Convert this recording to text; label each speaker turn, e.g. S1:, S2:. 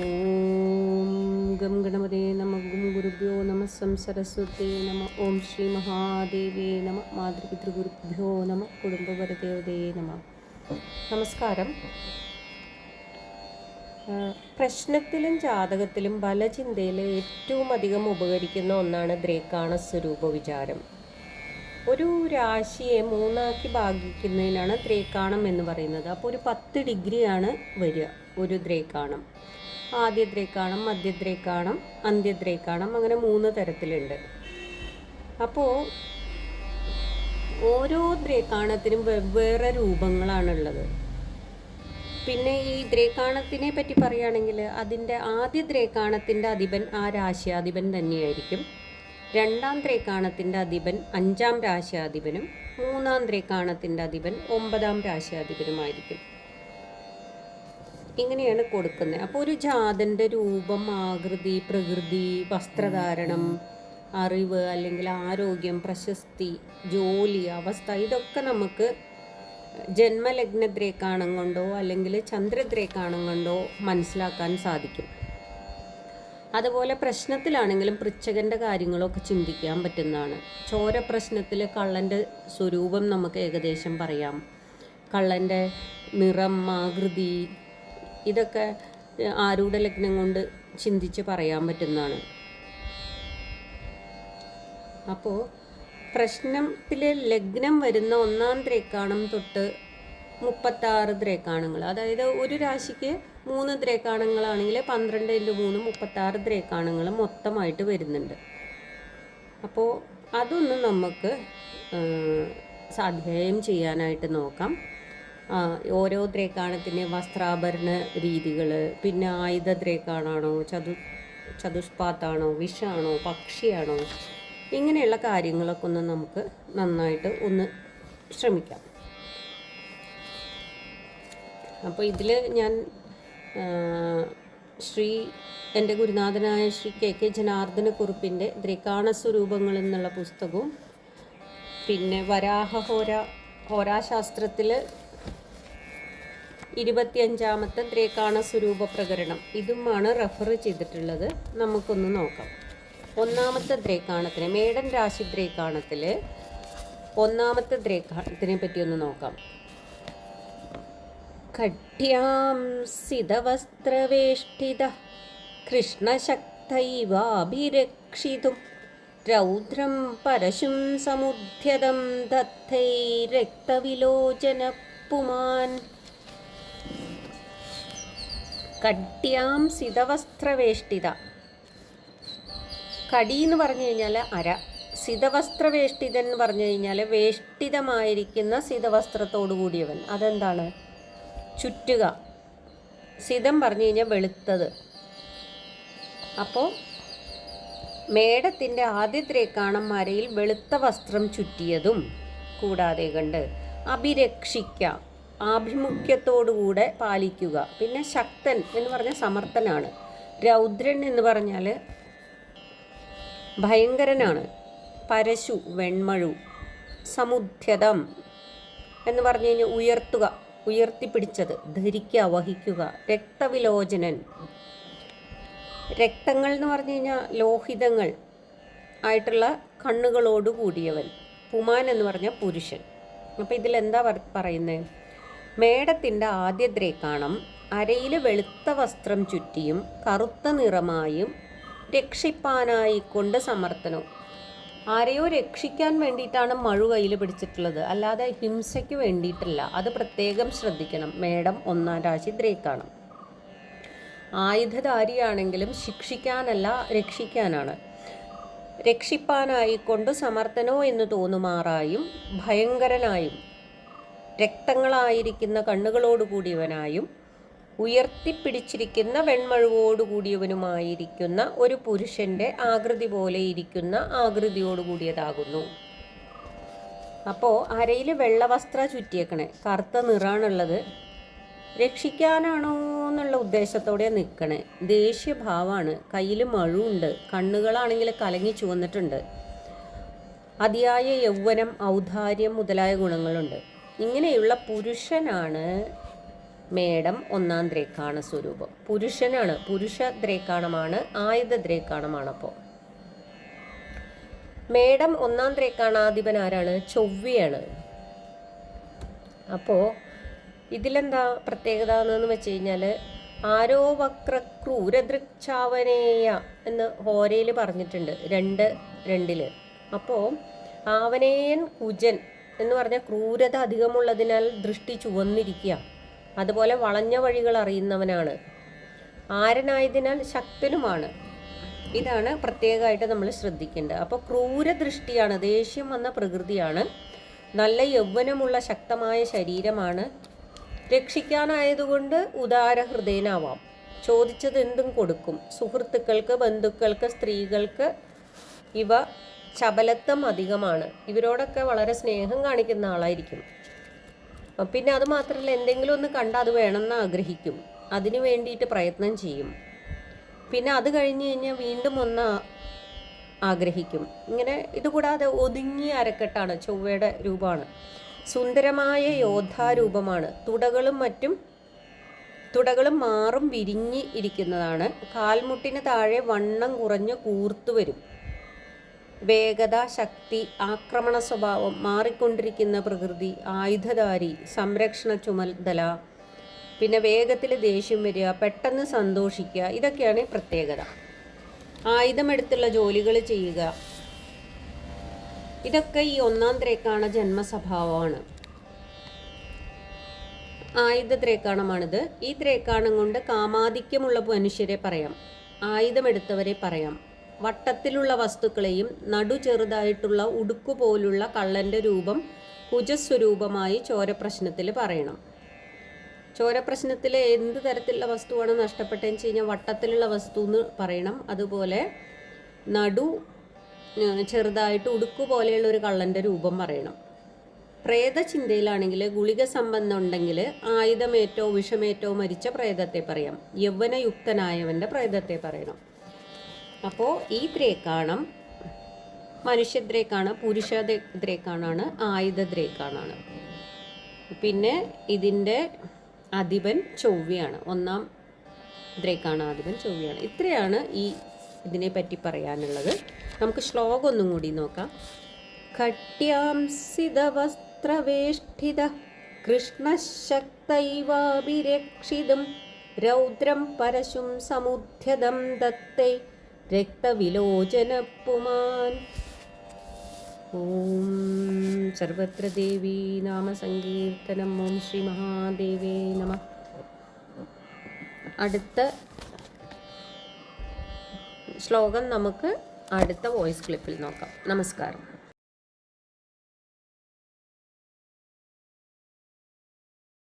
S1: ഓം gum ഗണപതേ നമ ഗും ഗുരുഭ്യോ നമ സം സരസ്വതേ നമ ഓം ശ്രീ മഹാദേവേ നമ മാതൃപിതൃഗുരുഭ്യോ നമ കുടുംബപരദേവതേ നമ. നമസ്കാരം. പ്രശ്നത്തിലും ജാതകത്തിലും ബലചിന്തയിൽ ഏറ്റവും അധികം ഉപകരിക്കുന്ന ഒന്നാണ് ദ്രേക്കാണ സ്വരൂപ വിചാരം. ഒരു രാശിയെ മൂന്നാക്കി ഭാഗിക്കുന്നതിനാണ് ദ്രേക്കാണം എന്ന് പറയുന്നത്. അപ്പോൾ ഒരു 10 ഡിഗ്രിയാണ് വരിക ഒരു ദ്രേക്കാണം. ആദ്യദ്രേക്കാണം, മധ്യദ്രേക്കാണം, അന്ത്യദ്രേക്കാണം, അങ്ങനെ 3 തരത്തിലുണ്ട്. അപ്പോൾ ഓരോ ദ്രേക്കാണത്തിനും വെവ്വേറെ രൂപങ്ങളാണുള്ളത്. പിന്നെ ഈ ദ്രേക്കാണത്തിനെ പറ്റി പറയുകയാണെങ്കിൽ അതിൻ്റെ ആദ്യ ദ്രേക്കാണത്തിൻ്റെ അധിപൻ ആ രാശ്യാധിപൻ തന്നെയായിരിക്കും. 2ാം ദ്രേക്കാണത്തിൻ്റെ അധിപൻ 5ാം രാശ്യാധിപനും 3ാം ദ്രേക്കാണത്തിൻ്റെ അധിപൻ 9ാം രാശ്യാധിപനുമായിരിക്കും. ഇങ്ങനെയാണ് കൊടുക്കുന്നത്. അപ്പോൾ ഒരു ജാതൻ്റെ രൂപം, ആകൃതി, പ്രകൃതി, വസ്ത്രധാരണം, അറിവ് അല്ലെങ്കിൽ ആരോഗ്യം, പ്രശസ്തി, ജോലി, അവസ്ഥ, ഇതൊക്കെ നമുക്ക് ജന്മലഗ്നദ്രേക്കാണം കൊണ്ടോ അല്ലെങ്കിൽ ചന്ദ്രദ്രേക്കാണം കൊണ്ടോ മനസ്സിലാക്കാൻ സാധിക്കും. അതുപോലെ പ്രശ്നത്തിലാണെങ്കിലും പൃച്ഛകൻ്റെ കാര്യങ്ങളൊക്കെ ചിന്തിക്കാൻ പറ്റുന്നതാണ്. ചോര പ്രശ്നത്തിൽ കള്ളൻ്റെ സ്വരൂപം നമുക്ക് ഏകദേശം പറയാം. കള്ളൻ്റെ നിറം, ആകൃതി, ഇതൊക്കെ ആരൂഢ ലഗ്നം കൊണ്ട് ചിന്തിച്ച് പറയാൻ പറ്റുന്നതാണ്. അപ്പോൾ പ്രശ്നത്തിൽ ലഗ്നം വരുന്ന 1ാം ദ്രേക്കാണം തൊട്ട് 36 ദ്രേക്കാണങ്ങൾ, അതായത് ഒരു രാശിക്ക് 3 ദ്രേക്കാണങ്ങളാണെങ്കിൽ 12 × 3 36 ദ്രേക്കാണങ്ങൾ മൊത്തമായിട്ട് വരുന്നുണ്ട്. അപ്പോൾ അതൊന്ന് നമുക്ക് സ്വാധ്യായം ചെയ്യാനായിട്ട് നോക്കാം. ഓരോ ദ്രേക്കാണത്തിന് വസ്ത്രാഭരണ രീതികൾ, പിന്നെ ആയുധ ദ്രേക്കാണാണോ, ചതുഷ്പാത്താണോ, വിഷാണോ, പക്ഷിയാണോ, ഇങ്ങനെയുള്ള കാര്യങ്ങളൊക്കെ ഒന്ന് നമുക്ക് നന്നായിട്ട് ഒന്ന് ശ്രമിക്കാം. അപ്പോൾ ഇതിൽ ഞാൻ എൻ്റെ ഗുരുനാഥനായ ശ്രീ KK ജനാർദ്ദന കുറുപ്പിൻ്റെ ദ്രേക്കാണ സ്വരൂപങ്ങൾ എന്നുള്ള പുസ്തകവും, പിന്നെ ഹോരാശാസ്ത്രത്തിൽ 25ാമത്തെ ദ്രേക്കാണ സ്വരൂപ പ്രകരണം, ഇതുമാണ് റെഫർ ചെയ്തിട്ടുള്ളത്. നമുക്കൊന്ന് നോക്കാം. 1ാമത്തെ ദ്രേക്കാണത്തിന്, മേടൻ രാശി ദ്രേക്കാണത്തിൽ 1ാമത്തെ ദ്രേക്കാണത്തിനെ പറ്റി ഒന്ന് നോക്കാം. ഖട്യാം സിതവസ്ത്രവേഷ്ടിത കൃഷ്ണശക്തൈവാഭിരക്ഷിതും രൗദ്രം പരശും സമുദ്ധ്യതം ദത്തൈരക്തവിലോചന പുമാൻ. കട്യാം സിതവസ്ത്രവേഷ്ടിത. കടി എന്ന് പറഞ്ഞു കഴിഞ്ഞാൽ അര, സിതവസ്ത്രവേഷ്ടിതൻ എന്ന് പറഞ്ഞു കഴിഞ്ഞാൽ വേഷ്ടിതമായിരിക്കുന്ന സിതവസ്ത്രത്തോടു കൂടിയവൻ. അതെന്താണ്? ചുറ്റുക. സിതം പറഞ്ഞു കഴിഞ്ഞാൽ വെളുത്തത്. അപ്പോൾ മേടത്തിൻ്റെ ആദ്യ ദ്രേക്കാണം അരയിൽ വെളുത്ത വസ്ത്രം ചുറ്റിയതും കൂടാതെ കണ്ട് അഭിരക്ഷിക്കാം, ആഭിമുഖ്യത്തോടുകൂടെ പാലിക്കുക. പിന്നെ ശക്തൻ എന്ന് പറഞ്ഞാൽ സമർത്ഥനാണ്. രൗദ്രൻ എന്ന് പറഞ്ഞാൽ ഭയങ്കരനാണ്. പരശു വെൺമഴു. സമുദ്ധ്യതം എന്ന് പറഞ്ഞു കഴിഞ്ഞാൽ ഉയർത്തുക, ഉയർത്തിപ്പിടിച്ചത്, ധരിക്കുക, വഹിക്കുക. രക്തവിലോചനൻ, രക്തങ്ങൾ എന്ന് പറഞ്ഞു കഴിഞ്ഞാൽ ലോഹിതങ്ങൾ ആയിട്ടുള്ള കണ്ണുകളോട് കൂടിയവൻ. പുമാൻ എന്ന് പറഞ്ഞാൽ പുരുഷൻ. അപ്പോൾ ഇതിലെന്താ പറയുന്നത്? മേടത്തിൻ്റെ ആദ്യ ദ്രേക്കാണം അരയിൽ വെളുത്ത വസ്ത്രം ചുറ്റിയും കറുത്ത നിറമായും രക്ഷിപ്പാനായിക്കൊണ്ട് സമർത്ഥനവും. ആരെയോ രക്ഷിക്കാൻ വേണ്ടിയിട്ടാണ് മഴു കയ്യിൽ പിടിച്ചിട്ടുള്ളത്, അല്ലാതെ ഹിംസയ്ക്ക് വേണ്ടിയിട്ടില്ല. അത് പ്രത്യേകം ശ്രദ്ധിക്കണം. മേടം 1ാം രാശി ദ്രേക്കാണം. ആയുധധാരിയാണെങ്കിലും ശിക്ഷിക്കാനല്ല, രക്ഷിക്കാനാണ്. രക്ഷിപ്പാനായിക്കൊണ്ട് സമർത്ഥനോ എന്ന് തോന്നുമാറായും ഭയങ്കരനായും രക്തങ്ങളായിരിക്കുന്ന കണ്ണുകളോടുകൂടിയവനായും ഉയർത്തിപ്പിടിച്ചിരിക്കുന്ന വെൺമഴുവോടുകൂടിയവനുമായിരിക്കുന്ന ഒരു പുരുഷൻ്റെ ആകൃതി പോലെ ഇരിക്കുന്ന ആകൃതിയോടുകൂടിയതാകുന്നു. അപ്പോൾ അരയിൽ വെള്ളവസ്ത്ര ചുറ്റിയേക്കണേ, കറുത്ത നിറാണുള്ളത്. രക്ഷിക്കാനാണോ എന്നുള്ള ഉദ്ദേശത്തോടെ നിൽക്കണേ. ദേഷ്യഭാവമാണ്, കയ്യിൽ മഴുവുണ്ട്, കണ്ണുകളാണെങ്കിൽ കലങ്ങി ചുവന്നിട്ടുണ്ട്. അതിയായ യൗവനം, ഔദാര്യം മുതലായ ഗുണങ്ങളുണ്ട്. ഇങ്ങനെയുള്ള പുരുഷനാണ് മേടം ഒന്നാം ദ്രേക്കാണ സ്വരൂപം. പുരുഷനാണ്, പുരുഷ ദ്രേക്കാണമാണ്, ആയുധ ദ്രേക്കാണമാണ്. അപ്പോൾ മേടം ഒന്നാം ദ്രേക്കാണാധിപൻ ആരാണ്? ചൊവ്വയാണ്. അപ്പോൾ ഇതിലെന്താ പ്രത്യേകത എന്ന് വെച്ച് കഴിഞ്ഞാൽ ആരോ വക്ര ക്രൂരദൃക്ചാവനേയ എന്ന് ഹോരയിൽ പറഞ്ഞിട്ടുണ്ട് 2:2. അപ്പോൾ ആവനേയൻ കുജൻ എന്ന് പറഞ്ഞാൽ ക്രൂരത അധികമുള്ളതിനാൽ ദൃഷ്ടി ചുവന്നിരിക്കുക. അതുപോലെ വളഞ്ഞ വഴികൾ അറിയുന്നവനാണ്. ആരനായതിനാൽ ശക്തനുമാണ്. ഇതാണ് പ്രത്യേകമായിട്ട് നമ്മൾ ശ്രദ്ധിക്കേണ്ടത്. അപ്പോൾ ക്രൂരദൃഷ്ടിയാണ്, ദേഷ്യം വന്ന പ്രകൃതിയാണ്, നല്ല യൗവനമുള്ള ശക്തമായ ശരീരമാണ്, രക്ഷിക്കാനായതുകൊണ്ട് ഉദാരഹൃദയനാവാം, ചോദിച്ചത് എന്തും കൊടുക്കും, സുഹൃത്തുക്കൾക്ക്, ബന്ധുക്കൾക്ക്, സ്ത്രീകൾക്ക് ഇവ ചപലത്വം അധികമാണ്, ഇവരോടൊക്കെ വളരെ സ്നേഹം കാണിക്കുന്ന ആളായിരിക്കും. പിന്നെ അത് മാത്രമല്ല, എന്തെങ്കിലും ഒന്ന് കണ്ടാൽ അത് വേണമെന്ന് ആഗ്രഹിക്കും, അതിനു വേണ്ടിയിട്ട് പ്രയത്നം ചെയ്യും. പിന്നെ അത് കഴിഞ്ഞ് കഴിഞ്ഞാൽ വീണ്ടും ഒന്ന് ആഗ്രഹിക്കും. ഇങ്ങനെ ഇതുകൂടാതെ ഒതുങ്ങിയ അരക്കെട്ടാണ്, ചൊവ്വയുടെ രൂപമാണ്. സുന്ദരമായ യോദ്ധാരൂപമാണ്. തുടകളും മാറും വിരിഞ്ഞ് ഇരിക്കുന്നതാണ്. കാൽമുട്ടിന് താഴെ വണ്ണം കുറഞ്ഞ് കൂർത്തു വരും. വേഗത, ശക്തി, ആക്രമണ സ്വഭാവം, മാറിക്കൊണ്ടിരിക്കുന്ന പ്രകൃതി, ആയുധധാരി, സംരക്ഷണ ചുമതല, പിന്നെ വേഗത്തിൽ ദേഷ്യം വരിക, പെട്ടെന്ന് സന്തോഷിക്കുക, ഇതൊക്കെയാണ് പ്രത്യേകത. ആയുധമെടുത്തുള്ള ജോലികൾ ചെയ്യുക, ഇതൊക്കെ ഈ ഒന്നാം ദ്രേക്കാണ ജന്മസ്വഭാവമാണ്. ആയുധ ദ്രേക്കാണമാണിത്. ഈ ദ്രേക്കാണം കൊണ്ട് കാമാധിക്യമുള്ള മനുഷ്യരെ പറയാം, ആയുധമെടുത്തവരെ പറയാം. വട്ടത്തിലുള്ള വസ്തുക്കളെയും നടു ചെറുതായിട്ടുള്ള ഉടുക്കുപോലുള്ള കള്ളൻ്റെ രൂപം കുജസ്വരൂപമായി ചോരപ്രശ്നത്തിൽ പറയണം. ചോരപ്രശ്നത്തിൽ എന്ത് തരത്തിലുള്ള വസ്തുവാണ് നഷ്ടപ്പെട്ടതെന്ന് വെച്ച് കഴിഞ്ഞാൽ വട്ടത്തിലുള്ള വസ്തു എന്ന് പറയണം. അതുപോലെ നടു ചെറുതായിട്ട് ഉടുക്കു പോലെയുള്ള ഒരു കള്ളൻ്റെ രൂപം പറയണം. പ്രേതചിന്തയിലാണെങ്കിൽ ഗുളിക സംബന്ധം ഉണ്ടെങ്കിൽ ആയുധമേറ്റോ വിഷമേറ്റോ മരിച്ച പ്രേതത്തെ പറയാം, യൗവനയുക്തനായവൻ്റെ പ്രേതത്തെ പറയണം. അപ്പോൾ ഈ ദ്രേക്കാണം മനുഷ്യദ്രേക്കാണ്, പുരുഷ ദ്രേക്കാണാണ്, ആയുധ ദ്രേക്കാണാണ്. പിന്നെ ഇതിൻ്റെ അധിപൻ ചൊവ്വയാണ്, ഒന്നാം ദ്രേക്കാണാധിപൻ ചൊവ്വയാണ്. ഇത്രയാണ് ഇതിനെപ്പറ്റി പറയാനുള്ളത്. നമുക്ക് ശ്ലോകം ഒന്നും കൂടി നോക്കാം. ഖട്യാംസിതവസ്ത്രവേഷ്ഠിത കൃഷ്ണശക്തൈവാഭിരക്ഷിതും രൗദ്രം പരശും സമുദ്ധ്യതം ദത്തൈ രക്തവിലോചനപുമാൻ. ഓം സർവത്ര ദേവീ നാമസങ്കീർത്തനം. ഓം ശ്രീ മഹാദേവേ നമഃ. അടുത്ത ശ്ലോകം നമുക്ക് അടുത്ത വോയിസ് ക്ലിപ്പിൽ നോക്കാം. നമസ്കാരം.